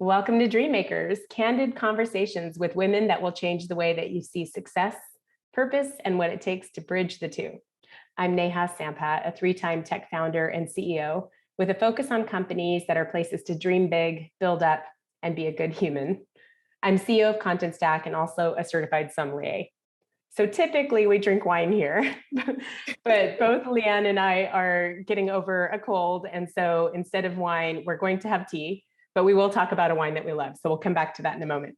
Welcome to Dreammakers, candid conversations with women that will change the way that you see success, purpose, and what it takes to bridge the two. I'm Neha Sampat, a 3-time tech founder and CEO with a focus on companies that are places to dream big, build up, and be a good human. I'm CEO of Contentstack and also a certified sommelier. So typically we drink wine here, but both Leigh-Ann and I are getting over a cold. And so instead of wine, we're going to have tea, but we will talk about a wine that we love. So we'll come back to that in a moment.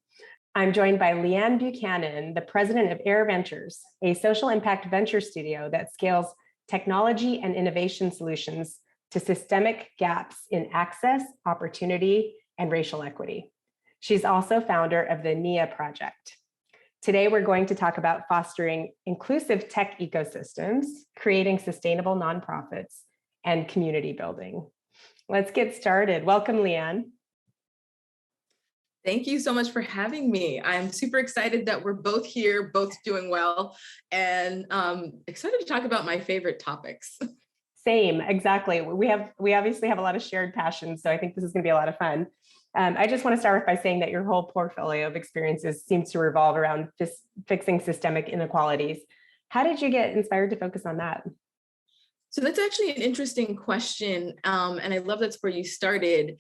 I'm joined by Leigh-Ann Buchanan, the president of aīre Ventures, a social impact venture studio that scales technology and innovation solutions to systemic gaps in access, opportunity, and racial equity. She's also founder of the Nyah Project. Today, we're going to talk about fostering inclusive tech ecosystems, creating sustainable nonprofits, and community building. Let's get started. Welcome, Leigh-Ann. Thank you so much for having me. I'm super excited that we're both here, both doing well, and excited to talk about my favorite topics. Same, exactly. We obviously have a lot of shared passions, so I think this is going to be a lot of fun. I just want to start off by saying that your whole portfolio of experiences seems to revolve around fixing systemic inequalities. How did you get inspired to focus on that? So that's actually an interesting question, and I love that's where you started.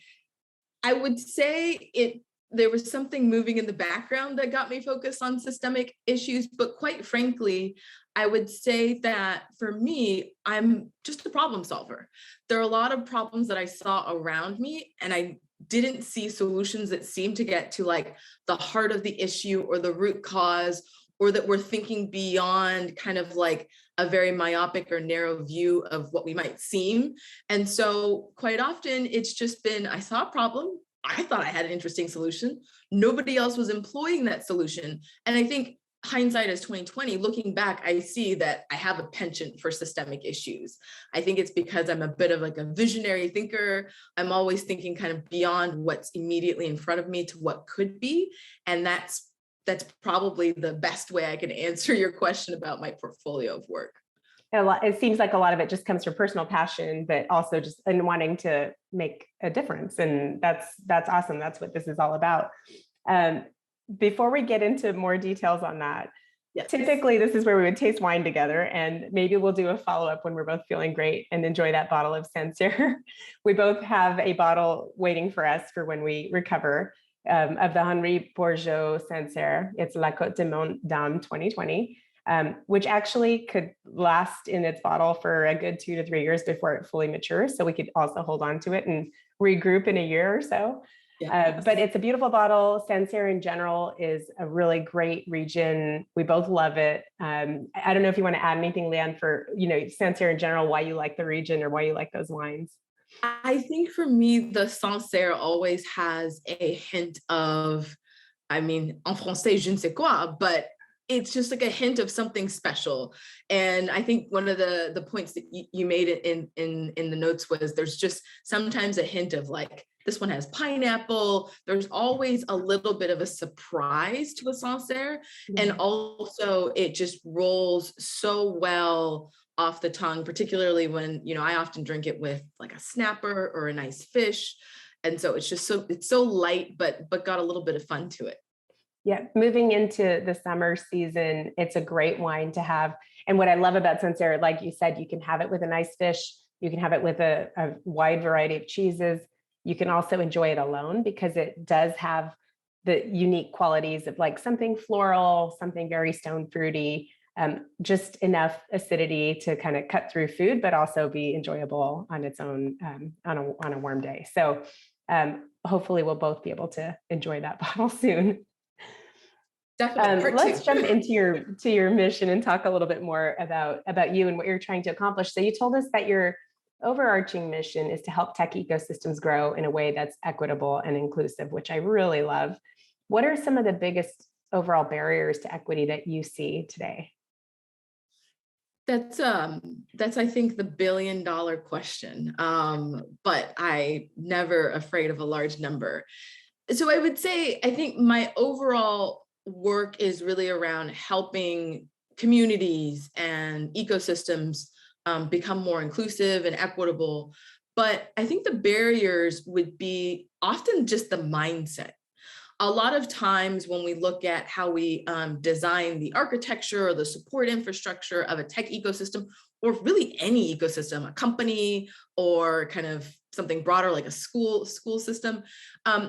I would say there was something moving in the background that got me focused on systemic issues, but quite frankly, I would say that for me, I'm just a problem solver. There are a lot of problems that I saw around me, and I didn't see solutions that seemed to get to like the heart of the issue or the root cause, or that we're thinking beyond kind of like a very myopic or narrow view of what we might seem. And so quite often it's just been, I saw a problem. I thought I had an interesting solution. Nobody else was employing that solution. And I think hindsight is 2020. Looking back, I see that I have a penchant for systemic issues. I think it's because I'm a bit of like a visionary thinker. I'm always thinking kind of beyond what's immediately in front of me to what could be. And that's probably the best way I can answer your question about my portfolio of work. It seems like a lot of it just comes from personal passion, but also just in wanting to make a difference. And that's awesome. That's what this is all about. Before we get into more details on that, yes. Typically this is where we would taste wine together, and maybe we'll do a follow-up when we're both feeling great and enjoy that bottle of Sancerre. We both have a bottle waiting for us for when we recover of the Henri Bourgeot Sancerre. It's La Côte de Mon Dame 2020, which actually could last in its bottle for a good 2 to 3 years before it fully matures. So we could also hold on to it and regroup in a year or so. Yes. But it's a beautiful bottle. Sancerre in general is a really great region. We both love it. I don't know if you want to add anything, Leigh-Ann, for Sancerre in general, why you like the region or why you like those wines. I think for me, the Sancerre always has a hint of, en français, je ne sais quoi, but it's just like a hint of something special. And I think one of the points that you made in the notes was there's just sometimes a hint of like, this one has pineapple. There's always a little bit of a surprise to a Sancerre. And also it just rolls so well off the tongue, particularly when, I often drink it with like a snapper or a nice fish. And so it's just it's so light, but got a little bit of fun to it. Yeah, moving into the summer season, it's a great wine to have. And what I love about Sancerre, like you said, you can have it with a nice fish. You can have it with a wide variety of cheeses. You can also enjoy it alone because it does have the unique qualities of like something floral, something very stone fruity, just enough acidity to kind of cut through food, but also be enjoyable on its own on a warm day. So hopefully we'll both be able to enjoy that bottle soon. Definitely. Let's jump into your mission and talk a little bit more about you and what you're trying to accomplish. So you told us that your overarching mission is to help tech ecosystems grow in a way that's equitable and inclusive, which I really love. What are some of the biggest overall barriers to equity that you see today? That's I think the billion-dollar question, but I'm never afraid of a large number. So I would say, I think my overall work is really around helping communities and ecosystems become more inclusive and equitable. But I think the barriers would be often just the mindset. A lot of times when we look at how we design the architecture or the support infrastructure of a tech ecosystem, or really any ecosystem, a company or kind of something broader like a school system,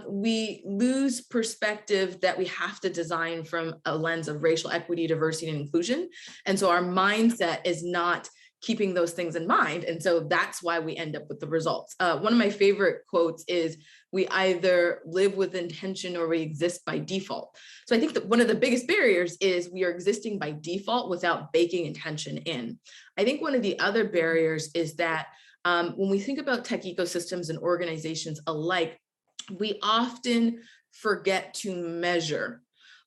we lose perspective that we have to design from a lens of racial equity, diversity, and inclusion. And so our mindset is not keeping those things in mind. And so that's why we end up with the results. One of my favorite quotes is, we either live with intention or we exist by default. So I think that one of the biggest barriers is we are existing by default without baking intention in. I think one of the other barriers is that when we think about tech ecosystems and organizations alike, we often forget to measure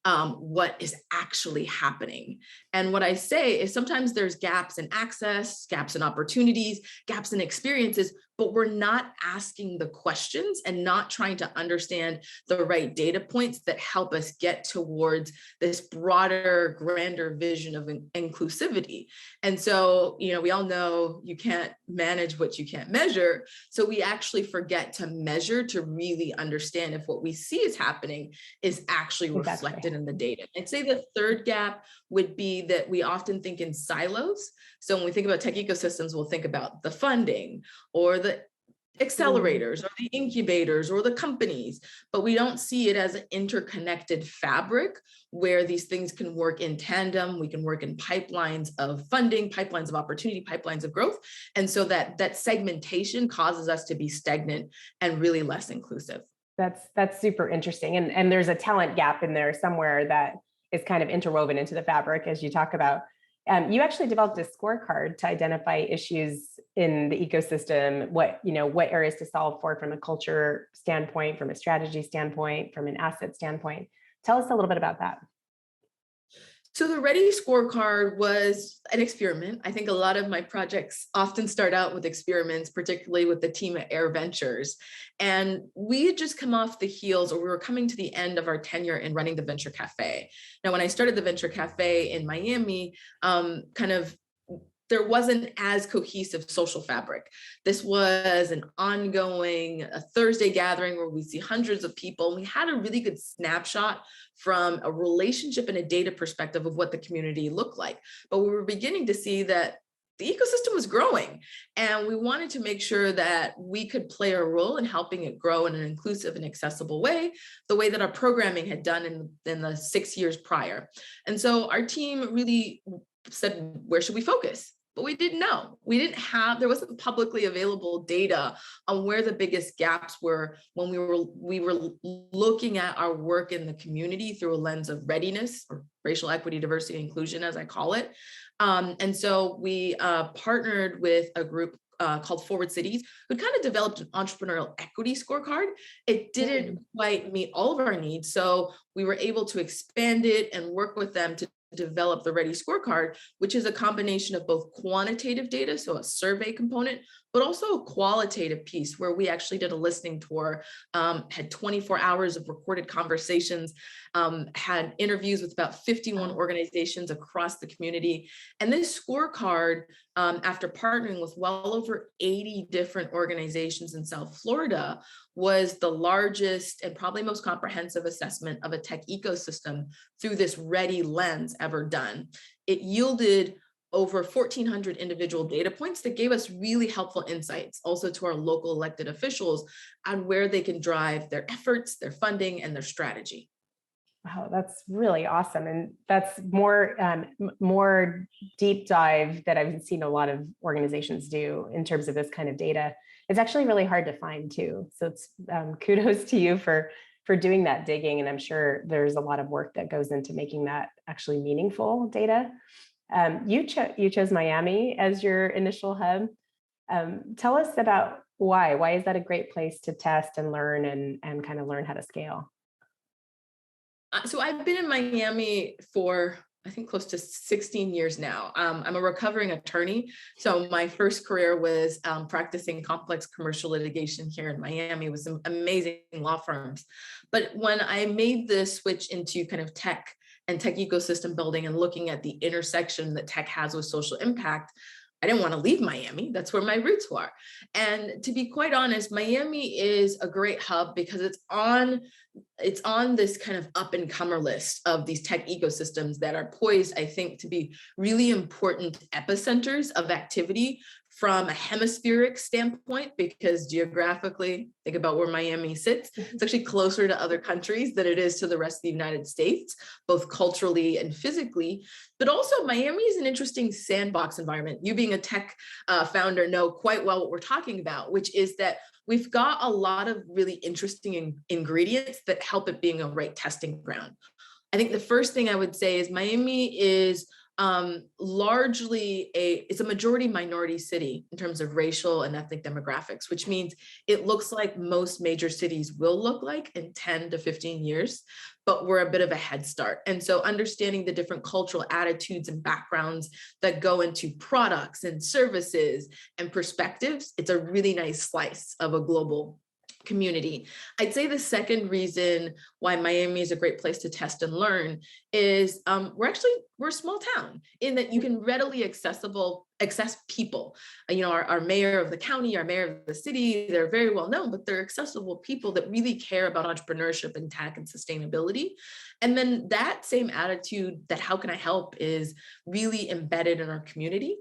what is actually happening. And what I say is sometimes there's gaps in access, gaps in opportunities, gaps in experiences, but we're not asking the questions and not trying to understand the right data points that help us get towards this broader, grander vision of inclusivity. And so, we all know you can't manage what you can't measure. So we actually forget to measure to really understand if what we see is happening is actually reflected in the data. I'd say the third gap would be that we often think in silos. So when we think about tech ecosystems, we'll think about the funding or the accelerators or the incubators or the companies, but we don't see it as an interconnected fabric where these things can work in tandem. We can work in pipelines of funding, pipelines of opportunity, pipelines of growth. And so that segmentation causes us to be stagnant and really less inclusive. That's super interesting. And there's a talent gap in there somewhere that is kind of interwoven into the fabric, as you talk about. You actually developed a scorecard to identify issues in the ecosystem, what areas to solve for from a culture standpoint, from a strategy standpoint, from an asset standpoint. Tell us a little bit about that. So the Ready Scorecard was an experiment. I think a lot of my projects often start out with experiments, particularly with the team at Air Ventures. And we had just come off the heels, or we were coming to the end of our tenure in running the Venture Cafe. Now, when I started the Venture Cafe in Miami, there wasn't as cohesive social fabric. This was an ongoing Thursday gathering where we see hundreds of people. We had a really good snapshot from a relationship and a data perspective of what the community looked like. But we were beginning to see that the ecosystem was growing, and we wanted to make sure that we could play a role in helping it grow in an inclusive and accessible way, the way that our programming had done in the 6 years prior. And so our team really said, where should we focus? But we didn't know. There wasn't publicly available data on where the biggest gaps were when we were looking at our work in the community through a lens of readiness, or racial equity, diversity, inclusion, as I call it. And so we partnered with a group called Forward Cities, who kind of developed an entrepreneurial equity scorecard. It didn't quite meet all of our needs. So we were able to expand it and work with them to develop the Ready Scorecard, which is a combination of both quantitative data, so a survey component, but also a qualitative piece where we actually did a listening tour, had 24 hours of recorded conversations, had interviews with about 51 organizations across the community. And this scorecard, after partnering with well over 80 different organizations in South Florida, was the largest and probably most comprehensive assessment of a tech ecosystem through this Ready lens ever done. It yielded over 1,400 individual data points that gave us really helpful insights, also to our local elected officials, on where they can drive their efforts, their funding, and their strategy. Wow, that's really awesome. And that's more deep dive that I've seen a lot of organizations do in terms of this kind of data. It's actually really hard to find too. So it's kudos to you for doing that digging. And I'm sure there's a lot of work that goes into making that actually meaningful data. You chose Miami as your initial hub. Tell us about why. Why is that a great place to test and learn and kind of learn how to scale? So I've been in Miami for, I think, close to 16 years now. I'm a recovering attorney. So my first career was practicing complex commercial litigation here in Miami with some amazing law firms. But when I made the switch into kind of tech and tech ecosystem building and looking at the intersection that tech has with social impact, I didn't want to leave Miami. That's where my roots were. And to be quite honest, Miami is a great hub because it's on this kind of up and comer list of these tech ecosystems that are poised, I think, to be really important epicenters of activity from a hemispheric standpoint, because geographically, think about where Miami sits. It's actually closer to other countries than it is to the rest of the United States, both culturally and physically. But also Miami is an interesting sandbox environment. You being a tech founder know quite well what we're talking about, which is that we've got a lot of really interesting ingredients that help it being a right testing ground. I think the first thing I would say is Miami is largely it's a majority minority city in terms of racial and ethnic demographics, which means it looks like most major cities will look like in 10 to 15 years, but we're a bit of a head start. And so understanding the different cultural attitudes and backgrounds that go into products and services and perspectives, it's a really nice slice of a global community. I'd say the second reason why Miami is a great place to test and learn is we're a small town in that you can readily access people. Our mayor of the county, our mayor of the city, they're very well known, but they're accessible people that really care about entrepreneurship and tech and sustainability. And then that same attitude that how can I help is really embedded in our community.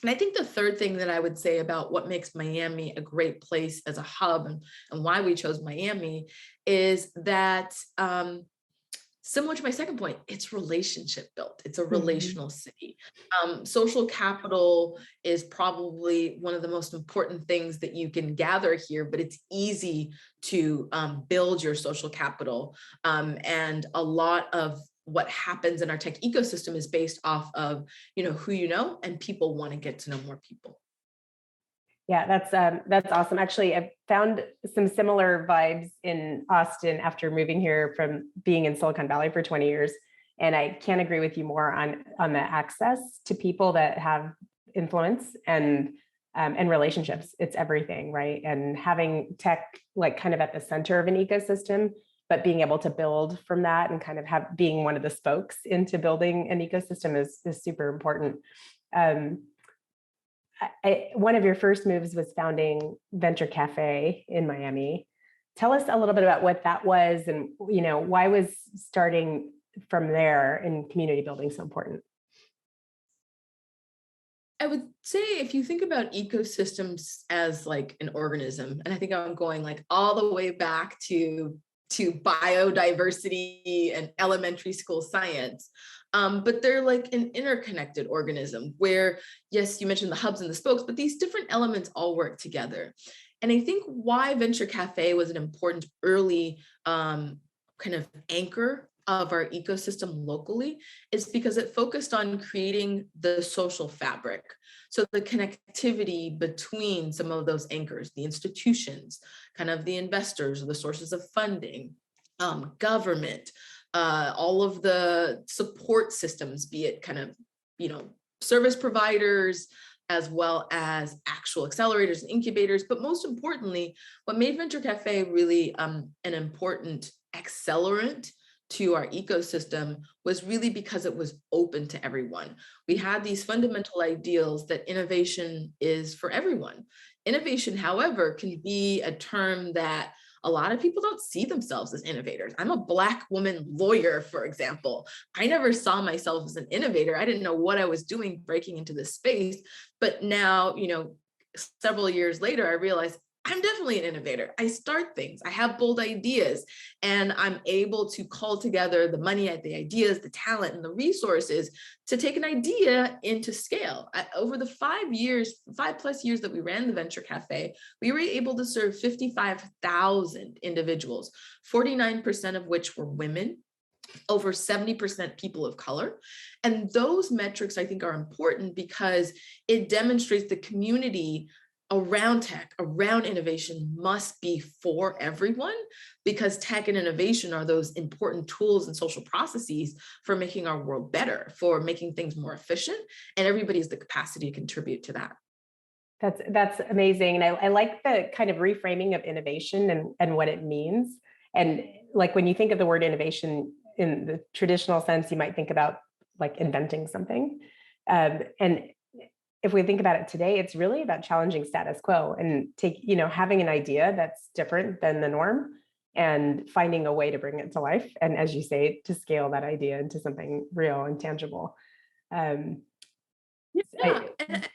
And I think the third thing that I would say about what makes Miami a great place as a hub and why we chose Miami is that similar to my second point, it's relationship built. It's a relational city. Social capital is probably one of the most important things that you can gather here, but it's easy to build your social capital. And a lot of what happens in our tech ecosystem is based off of, who you know, and people want to get to know more people. Yeah, that's awesome. Actually, I've found some similar vibes in Austin after moving here from being in Silicon Valley for 20 years. And I can't agree with you more on the access to people that have influence and relationships. It's everything, right? And having tech like kind of at the center of an ecosystem, but being able to build from that and kind of being one of the spokes into building an ecosystem is super important. One of your first moves was founding Venture Cafe in Miami. Tell us a little bit about what that was and why was starting from there in community building so important? I would say if you think about ecosystems as like an organism, and I think I'm going like all the way back to biodiversity and elementary school science. But they're like an interconnected organism where, yes, you mentioned the hubs and the spokes, but these different elements all work together. And I think why Venture Cafe was an important early kind of anchor of our ecosystem locally is because it focused on creating the social fabric. So the connectivity between some of those anchors, the institutions, kind of the investors, the sources of funding, government, all of the support systems, be it kind of, service providers, as well as actual accelerators and incubators. But most importantly, what made Venture Cafe really an important accelerant to our ecosystem was really because it was open to everyone. We had these fundamental ideals that innovation is for everyone. Innovation, however, can be a term that a lot of people don't see themselves as innovators. I'm a Black woman lawyer, for example. I never saw myself as an innovator. I didn't know what I was doing breaking into this space. But now, several years later, I realized I'm definitely an innovator. I start things, I have bold ideas, and I'm able to call together the money, the ideas, the talent, and the resources to take an idea into scale. Over the 5+ years that we ran the Venture Cafe, we were able to serve 55,000 individuals, 49% of which were women, over 70% people of color. And those metrics, I think, are important because it demonstrates the community around tech, around innovation must be for everyone, because tech and innovation are those important tools and social processes for making our world better, for making things more efficient, and everybody has the capacity to contribute to that. That's amazing. And I like the kind of reframing of innovation and what it means. And like when you think of the word innovation in the traditional sense, you might think about like inventing something. And if we think about it today, it's really about challenging status quo and having an idea that's different than the norm and finding a way to bring it to life. And as you say, to scale that idea into something real and tangible. Yeah, and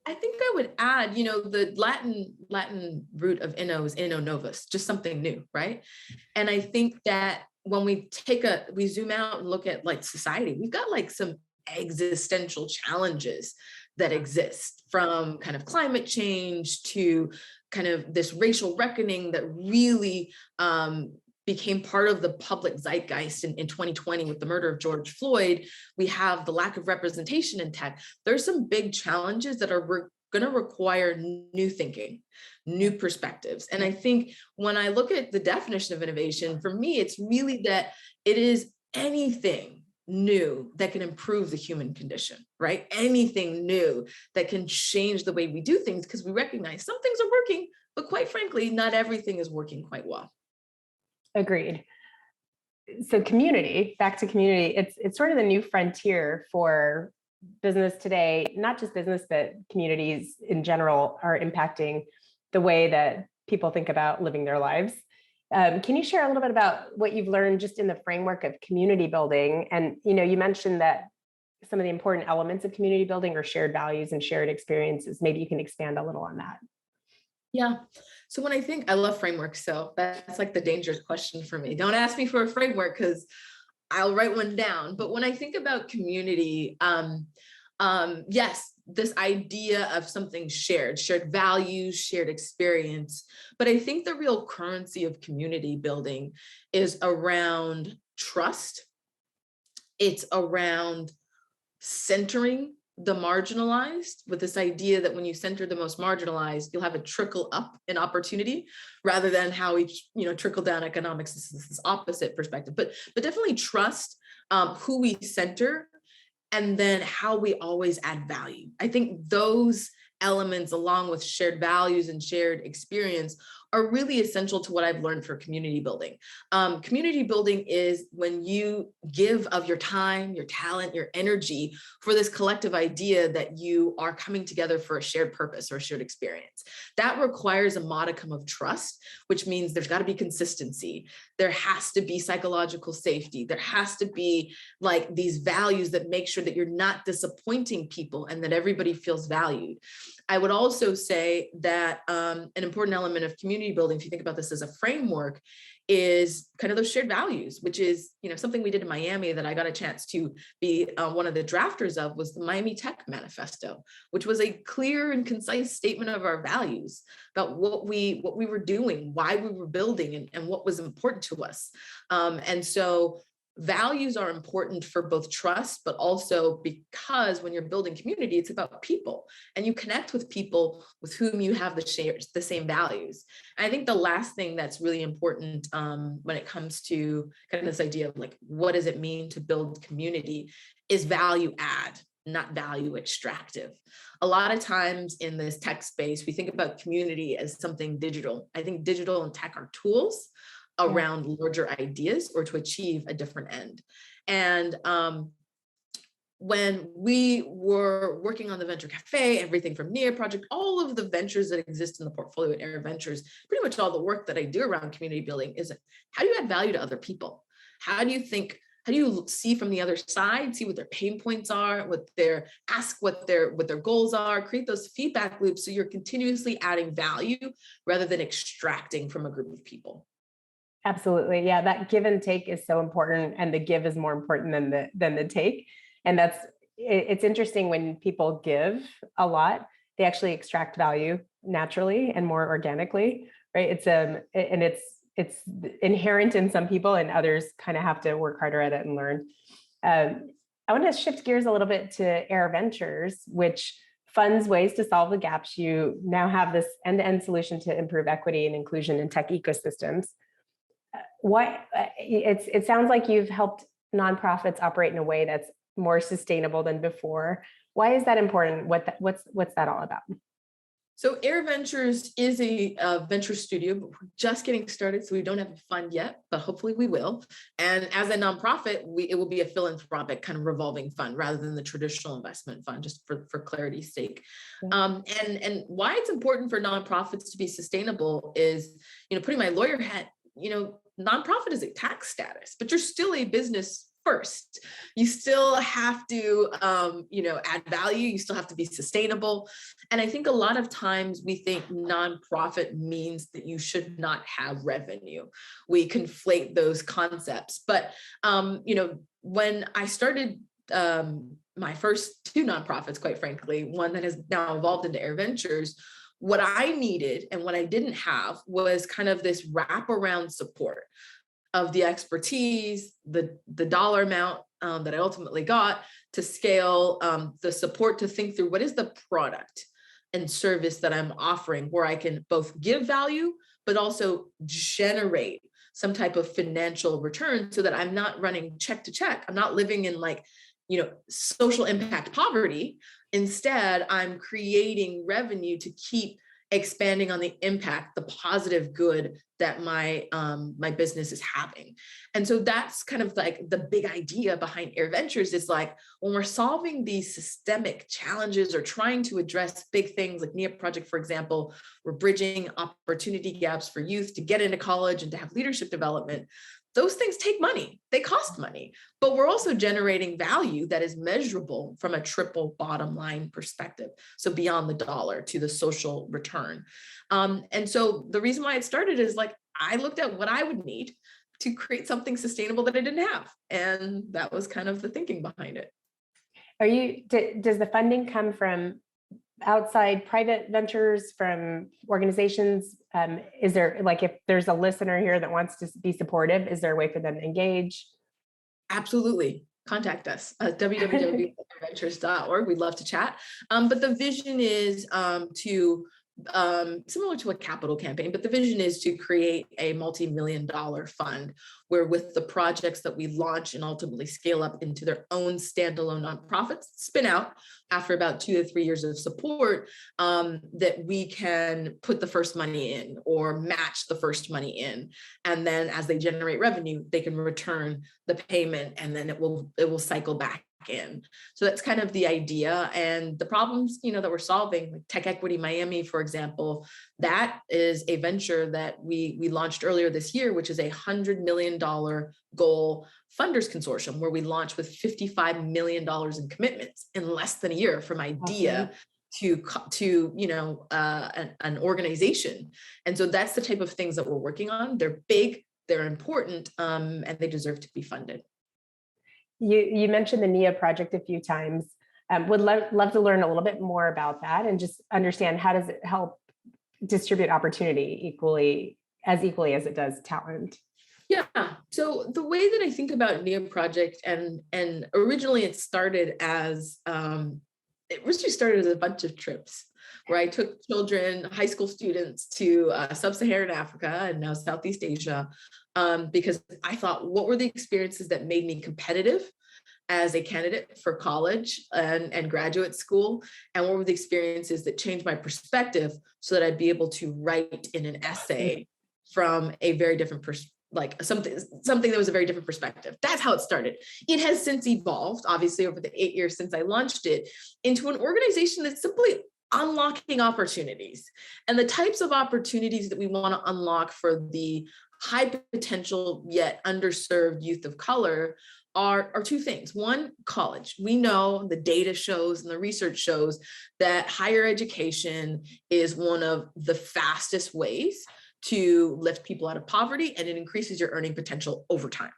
I think I would add, the Latin root of inno is inno novus, just something new, right? And I think that when we zoom out and look at like society, we've got like some existential challenges that exist, from kind of climate change to kind of this racial reckoning that really became part of the public zeitgeist in 2020 with the murder of George Floyd. We have the lack of representation in tech. There's some big challenges that are going to require new thinking, new perspectives. And I think when I look at the definition of innovation, for me, it's really that it is anything new that can improve the human condition, right? Anything new that can change the way we do things, because we recognize some things are working, but quite frankly, not everything is working quite well. Agreed. So back to community, it's sort of the new frontier for business today. Not just business, but communities in general are impacting the way that people think about living their lives. Can you share a little bit about what you've learned just in the framework of community building? And you mentioned that some of the important elements of community building are shared values and shared experiences. Maybe you can expand a little on that. Yeah. So when I love frameworks, so that's like the dangerous question for me. Don't ask me for a framework because I'll write one down. But when I think about community, yes, this idea of something shared values, shared experience. But I think the real currency of community building is around trust. It's around centering the marginalized, with this idea that when you center the most marginalized, you'll have a trickle up in opportunity, rather than how we trickle down economics. This is this opposite perspective, but definitely trust, who we center, and then how we always add value. I think those elements, along with shared values and shared experience, are really essential to what I've learned for community building. Community building is when you give of your time, your talent, your energy for this collective idea that you are coming together for a shared purpose or a shared experience. That requires a modicum of trust, which means there's got to be consistency. There has to be psychological safety. There has to be like these values that make sure that you're not disappointing people and that everybody feels valued. I would also say that an important element of community building, if you think about this as a framework, is kind of those shared values, which is something we did in Miami that I got a chance to be one of the drafters of, was the Miami Tech Manifesto, which was a clear and concise statement of our values about what we were doing, why we were building, and what was important to us. And so values are important for both trust, but also because when you're building community, it's about people, and you connect with people with whom you have the same values. And I think the last thing that's really important when it comes to kind of this idea of like, what does it mean to build community, is value add, not value extractive. A lot of times in this tech space, we think about community as something digital. I think digital and tech are tools around larger ideas or to achieve a different end. And when we were working on the Venture Cafe, everything from Nyah Project, all of the ventures that exist in the portfolio at aīre Ventures, pretty much all the work that I do around community building is, how do you add value to other people? How do you see from the other side, see what their pain points are, what their goals are, create those feedback loops so you're continuously adding value rather than extracting from a group of people. Absolutely. Yeah, that give and take is so important, and the give is more important than the take. And it's interesting, when people give a lot, they actually extract value naturally and more organically, right? It's inherent in some people, and others kind of have to work harder at it and learn. I want to shift gears a little bit to aīre Ventures, which funds ways to solve the gaps. You now have this end-to-end solution to improve equity and inclusion in tech ecosystems. It sounds like you've helped nonprofits operate in a way that's more sustainable than before. Why is that important? What's that all about? So Aīre Ventures is a venture studio, but we're just getting started. So we don't have a fund yet, but hopefully we will. And as a nonprofit, it will be a philanthropic kind of revolving fund rather than the traditional investment fund, just for clarity's sake. Yeah. And why it's important for nonprofits to be sustainable is, putting my lawyer hat, nonprofit is a tax status, but you're still a business first. You still have to, add value. You still have to be sustainable. And I think a lot of times we think nonprofit means that you should not have revenue. We conflate those concepts. But, when I started my first two nonprofits, quite frankly, one that has now evolved into Aīre Ventures, what I needed and what I didn't have was kind of this wraparound support of the expertise, the dollar amount that I ultimately got to scale, the support to think through what is the product and service that I'm offering, where I can both give value, but also generate some type of financial return so that I'm not running check to check. I'm not living in social impact poverty. Instead, I'm creating revenue to keep expanding on the impact, the positive good that my business is having. And so that's kind of like the big idea behind Aīre Ventures is like, when we're solving these systemic challenges or trying to address big things like Nyah Project, for example, we're bridging opportunity gaps for youth to get into college and to have leadership development. Those things take money, they cost money, but we're also generating value that is measurable from a triple bottom line perspective. So beyond the dollar to the social return. And so the reason why it started is like, I looked at what I would need to create something sustainable that I didn't have. And that was kind of the thinking behind it. Does the funding come from outside private ventures, from organizations? Is there, like, if there's a listener here that wants to be supportive, is there a way for them to engage? Absolutely. Contact us at www.ventures.org. We'd love to chat. But the vision is to similar to a capital campaign, but the vision is to create a multi-million-dollar fund where, with the projects that we launch and ultimately scale up into their own standalone nonprofits, spin out after about 2 to 3 years of support, that we can put the first money in or match the first money in. And then as they generate revenue, they can return the payment, and then it will cycle back in. So that's kind of the idea. And the problems, that we're solving, like Tech Equity Miami, for example, that is a venture that we launched earlier this year, which is a $100 million goal funders consortium, where we launched with $55 million in commitments in less than a year from idea to an organization. And so that's the type of things that we're working on. They're big, they're important, and they deserve to be funded. You mentioned the Nyah Project a few times. Would love to learn a little bit more about that and just understand, how does it help distribute opportunity equally as it does talent? Yeah. So the way that I think about Nyah Project, and originally it started as a bunch of trips where I took children, high school students, to sub-Saharan Africa and now Southeast Asia, because I thought, what were the experiences that made me competitive as a candidate for college and graduate school? And what were the experiences that changed my perspective so that I'd be able to write in an essay from a very different something that was a very different perspective. That's how it started. It has since evolved, obviously, over the 8 years since I launched it, into an organization that's simply unlocking opportunities. And the types of opportunities that we want to unlock for the high potential yet underserved youth of color are two things. One, college. We know the data shows and the research shows that higher education is one of the fastest ways to lift people out of poverty, and it increases your earning potential over time.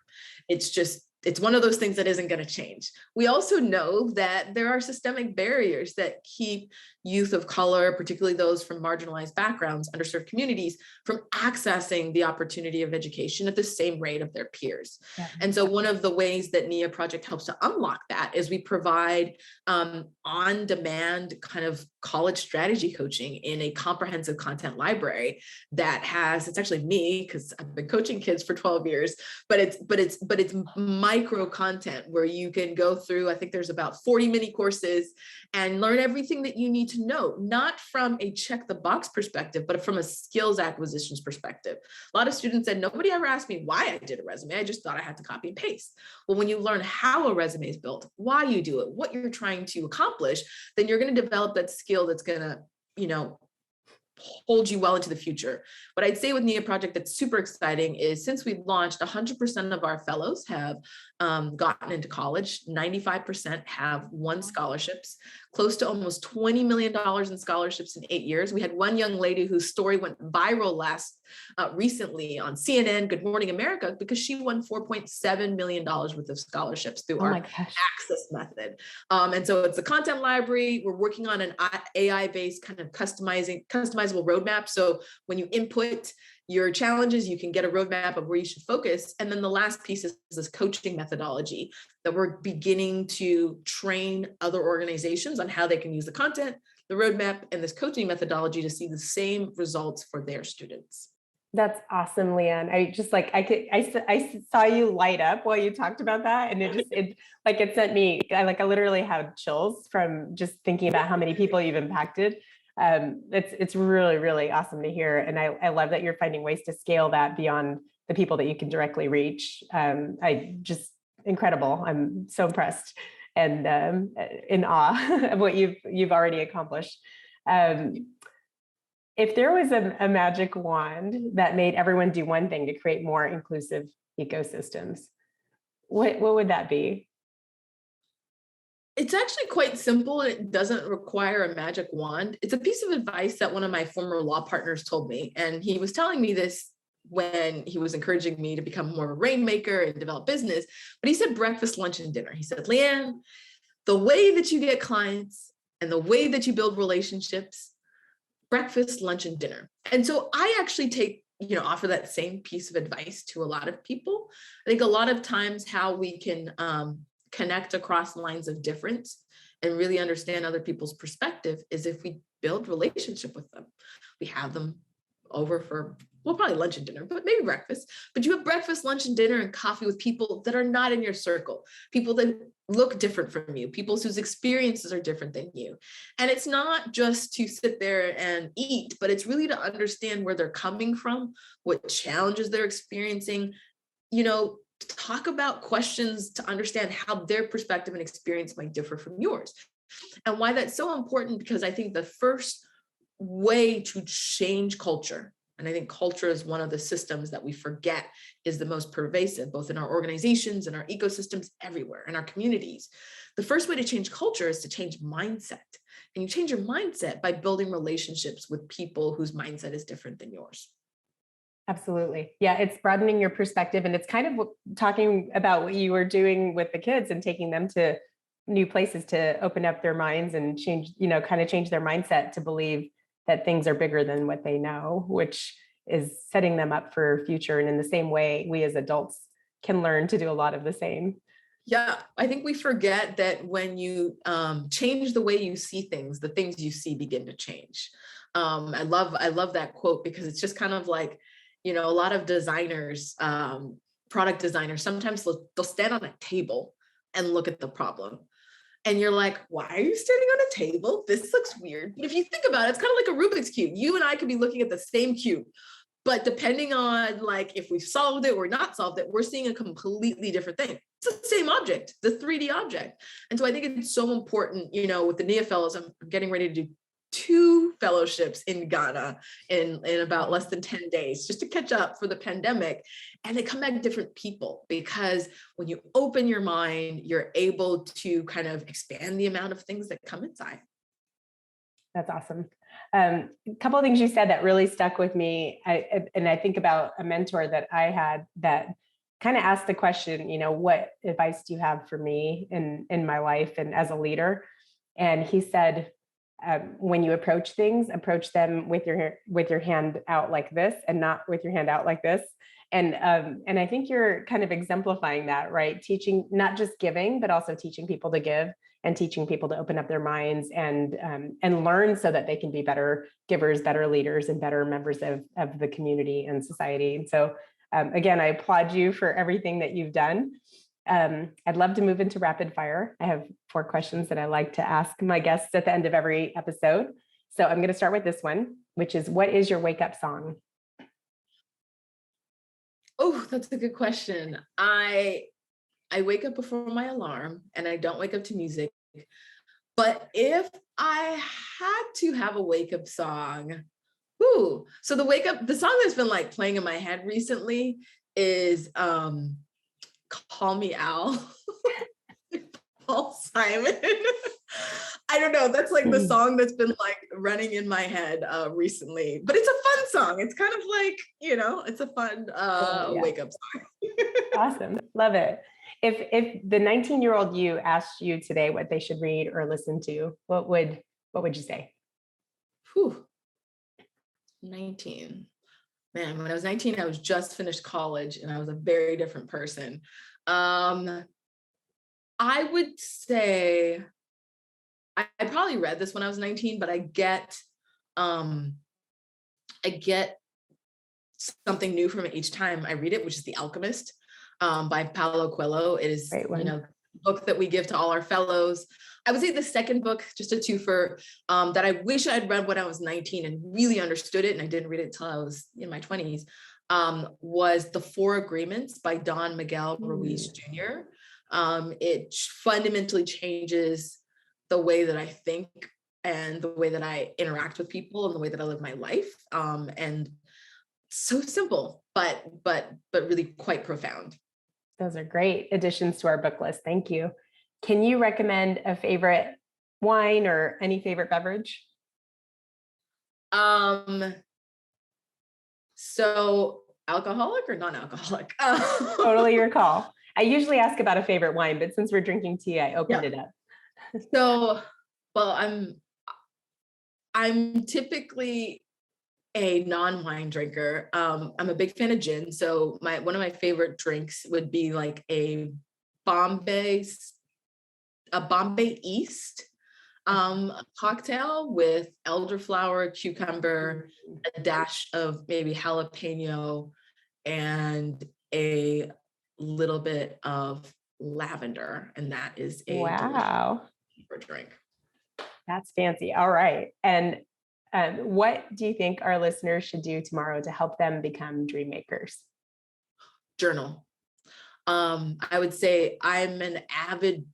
It's one of those things that isn't going to change. We also know that there are systemic barriers that keep youth of color, particularly those from marginalized backgrounds, underserved communities, from accessing the opportunity of education at the same rate of their peers. Yeah. And so one of the ways that Nyah Project helps to unlock that is we provide on-demand kind of college strategy coaching in a comprehensive content library that has, it's actually me, because I've been coaching kids for 12 years, but it's micro content where you can go through, I think there's about 40 mini courses and learn everything that you need to know, not from a check the box perspective, but from a skills acquisitions perspective. A lot of students said, nobody ever asked me why I did a resume. I just thought I had to copy and paste. Well, when you learn how a resume is built, why you do it, what you're trying to accomplish, then you're going to develop that skill that's going to, hold you well into the future. What I'd say with Neha Project that's super exciting is since we've launched, 100% of our fellows have gotten into college. 95% have won scholarships, close to almost $20 million in scholarships in 8 years. We had one young lady whose story went viral recently on CNN, Good Morning America, because she won $4.7 million worth of scholarships through our access method. And so it's a content library. We're working on an AI-based kind of customizable roadmap. So when you input your challenges, you can get a roadmap of where you should focus. And then the last piece is this coaching methodology that we're beginning to train other organizations on how they can use the content, the roadmap, and this coaching methodology to see the same results for their students. That's awesome, Leigh-Ann. I saw you light up while you talked about that. And it sent me, I literally had chills from just thinking about how many people you've impacted. It's really, really awesome to hear. And I love that you're finding ways to scale that beyond the people that you can directly reach. Incredible. I'm so impressed and in awe of what you've already accomplished. If there was a magic wand that made everyone do one thing to create more inclusive ecosystems, what would that be? It's actually quite simple. It doesn't require a magic wand. It's a piece of advice that one of my former law partners told me. And he was telling me this when he was encouraging me to become more of a rainmaker and develop business. But he said breakfast, lunch, and dinner. He said, Leigh-Ann, the way that you get clients and the way that you build relationships, breakfast, lunch, and dinner. And so I actually offer that same piece of advice to a lot of people. I think a lot of times how we can connect across lines of difference and really understand other people's perspective is if we build relationship with them. We have them over for, probably lunch and dinner, but maybe breakfast. But you have breakfast, lunch, and dinner and coffee with people that are not in your circle, people that look different from you, people whose experiences are different than you. And it's not just to sit there and eat, but it's really to understand where they're coming from, what challenges they're experiencing, talk about questions to understand how their perspective and experience might differ from yours. And why that's so important, because I think the first way to change culture, and I think culture is one of the systems that we forget is the most pervasive, both in our organizations and our ecosystems everywhere, in our communities. The first way to change culture is to change mindset. And you change your mindset by building relationships with people whose mindset is different than yours. Absolutely. Yeah, it's broadening your perspective. And it's kind of talking about what you were doing with the kids and taking them to new places to open up their minds and change their mindset to believe that things are bigger than what they know, which is setting them up for future. And in the same way, we as adults can learn to do a lot of the same. Yeah, I think we forget that when you change the way you see things, the things you see begin to change. I love that quote, because it's just kind of like, a lot of designers, product designers, sometimes they'll stand on a table and look at the problem. And you're like, why are you standing on a table? This looks weird. But if you think about it, it's kind of like a Rubik's Cube. You and I could be looking at the same cube, but depending on if we've solved it or not solved it, we're seeing a completely different thing. It's the same object, the 3D object. And so I think it's so important, with the Neha Fellows, I'm getting ready to do 2 fellowships in Ghana in about less than 10 days, just to catch up for the pandemic. And they come back different people, because when you open your mind, you're able to kind of expand the amount of things that come inside. That's awesome. A couple of things you said that really stuck with me. I think about a mentor that I had that kind of asked the question, what advice do you have for me in my life and as a leader? And he said, when you approach things, approach them with your hand out like this and not with your hand out like this. And I think you're kind of exemplifying that, right? Teaching, not just giving, but also teaching people to give and teaching people to open up their minds and learn so that they can be better givers, better leaders, and better members of the community and society. And so again, I applaud you for everything that you've done. I'd love to move into rapid fire. I have 4 questions that I like to ask my guests at the end of every episode. So I'm going to start with this one, which is, what is your wake up song? Oh, that's a good question. I wake up before my alarm and I don't wake up to music. But if I had to have a wake up song, so the song that's been like playing in my head recently is Call Me Al, Paul Simon. I don't know. That's like the song that's been like running in my head recently, but it's a fun song. It's kind of like, it's a fun wake up song. Awesome. Love it. If the 19-year-old you asked you today what they should read or listen to, what would you say? 19. Man, when I was 19, I was just finished college and I was a very different person. I would say, I probably read this when I was 19, but I get something new from it each time I read it, which is The Alchemist by Paulo Coelho. It is, a book that we give to all our fellows. I would say the second book, just a twofer, that I wish I had read when I was 19 and really understood it, and I didn't read it until I was in my 20s, was The Four Agreements by Don Miguel Ruiz Jr. It fundamentally changes the way that I think and the way that I interact with people and the way that I live my life. And so simple, but really quite profound. Those are great additions to our book list. Thank you. Can you recommend a favorite wine or any favorite beverage? So alcoholic or non-alcoholic? Totally your call. I usually ask about a favorite wine, but since we're drinking tea, I opened it up. So, well, I'm typically a non-wine drinker. I'm a big fan of gin. So one of my favorite drinks would be like a Bombay East cocktail with elderflower, cucumber, a dash of maybe jalapeno, and a little bit of lavender. And that is a delicious drink. That's fancy. All right. And what do you think our listeners should do tomorrow to help them become dream makers? Journal. I would say I'm an avid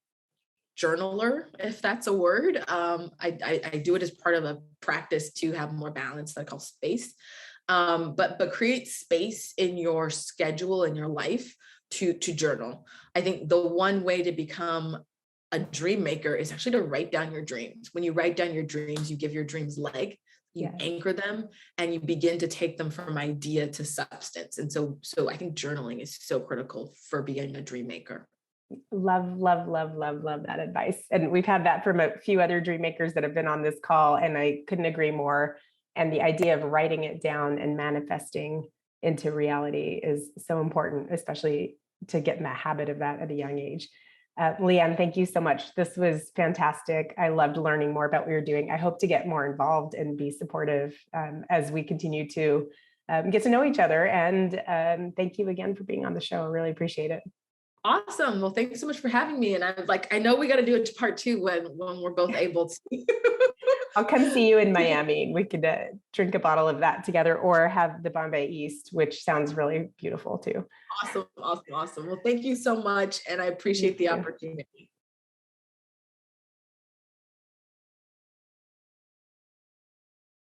journaler, if that's a word. I do it as part of a practice to have more balance that I call space. But create space in your schedule and your life to journal. I think the one way to become a dream maker is actually to write down your dreams. When you write down your dreams, you give your dreams leg, you anchor them, and you begin to take them from idea to substance. And so I think journaling is so critical for being a dream maker. Love that advice. And we've had that from a few other dream makers that have been on this call, and I couldn't agree more. And the idea of writing it down and manifesting into reality is so important, especially to get in the habit of that at a young age. Leigh-Ann, thank you so much. This was fantastic. I loved learning more about what you're doing. I hope to get more involved and be supportive as we continue to get to know each other. And thank you again for being on the show. I really appreciate it. Awesome. Well, thanks so much for having me. And I know we got to do it part 2 when we're both able to. I'll come see you in Miami. We could drink a bottle of that together, or have the Bombay East, which sounds really beautiful too. Awesome. Well, thank you so much. And I appreciate the opportunity.